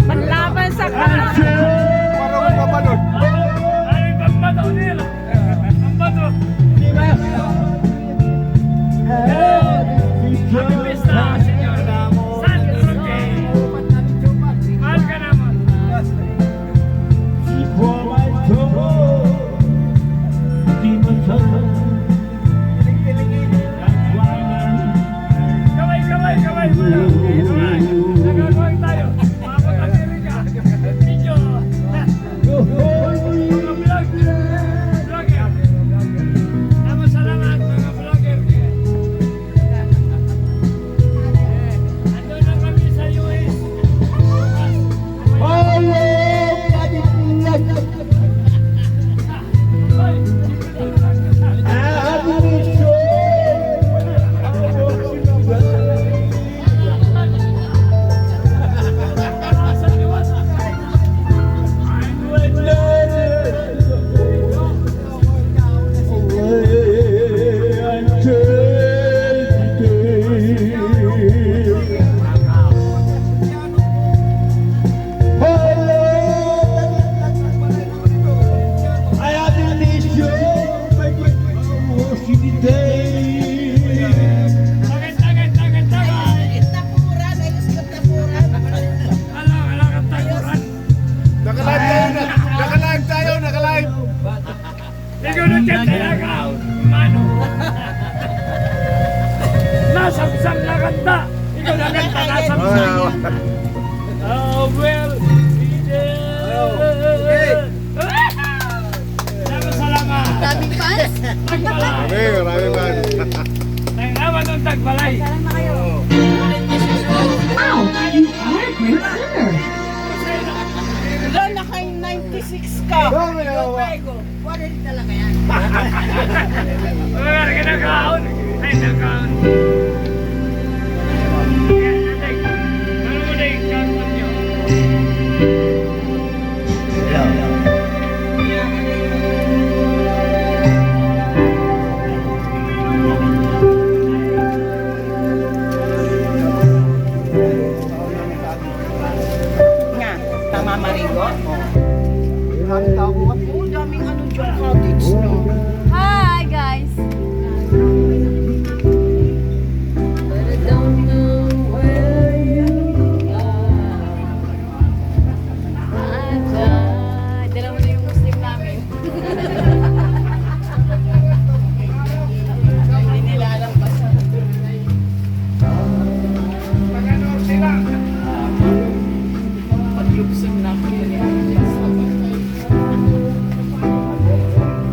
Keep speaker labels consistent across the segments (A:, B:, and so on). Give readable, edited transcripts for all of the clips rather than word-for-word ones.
A: Panlaban sa kanal.
B: Parang pabalot.
C: Ay, pagbato nila. Ang bato. Happy Pista, senyor. San Roque. Mahal ka naman. Kamay, kamay, kamay. Kamay. Nagagawin tayo. Maabot Amerika. Video. Mga vlog. Vlogger. Salamat mga vlogger. Andun na kami sa US.
B: Nakalive tayo, nakalive.
C: Ikaw na dyan talaga, mano. Nasamsam na kanta. Ikaw na kanta, nasamsam. Oh, well, salamat.
A: Daming fans.
C: Tagbalay.
B: Marami man.
C: Taglaman ng tagbalay.
A: Salang na kayo.
D: Wow, you are a great singer.
A: Wala na kayong 96 ka. Wala rin talaga yan.
C: Wala ka nakaon. Ay, nakaon. Ano mo na yung kakon nyo?
A: Nga, tama Marigo? Oo, daming ano dyan cottage, no?
E: Hi guys. Dala mo na yung Muslim namin.
A: Hindi nila alam ba sa...
C: Pagano sila?
A: Paglubsog na ako yun.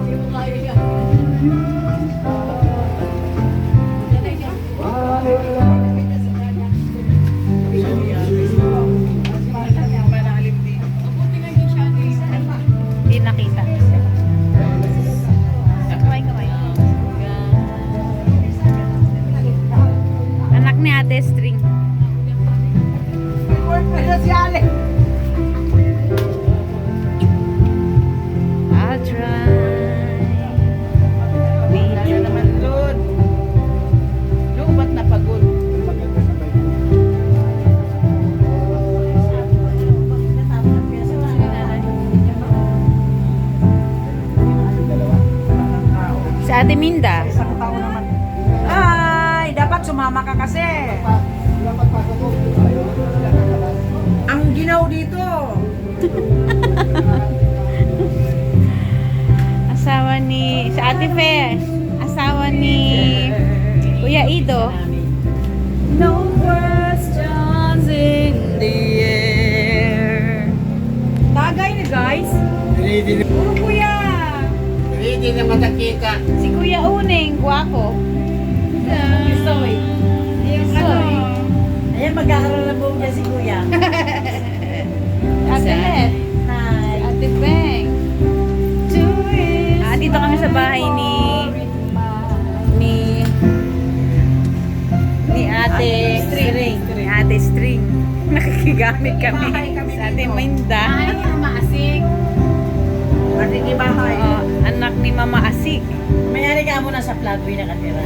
E: Hindi mo kaya yan. Mabuti nga yung siya. Hindi nakita. Kamay, kamay. Anak ni Ate String. I'll try.
A: Ano naman, Lord? Lord, ba't napagod?
E: Sa Ate Minda.
A: Ay, dapat sumama ka kasi. Ang ginaw dito.
E: Asawa ni... Sa Ate Fe. Asawa ni... Kuya Ido. No questions in the air.
A: Tagay na, guys. Puro kuya.
B: Hindi na matakita.
E: Si Kuya Uning, guwapo.
A: Soy. Yung
E: Soy.
A: Ayan, mag-aaral na buong niya si kuya.
E: Ate Let.
A: Hi.
E: Ate Beng. Dito kami sa bahay ni Ate String. Ni Ate String. Nakikigamit kami sa Ate Minda.
A: Ay, ang maasig. Marinibahay.
E: Ano anak ni Mama Asik.
A: May-ari ka mo nasa Flatway nakatira.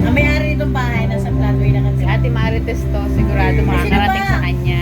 A: Ang may-ari nitong bahay nasa Flatway
E: Si
A: nakatira.
E: Ate Marites to, sigurado makakarating sa kanya.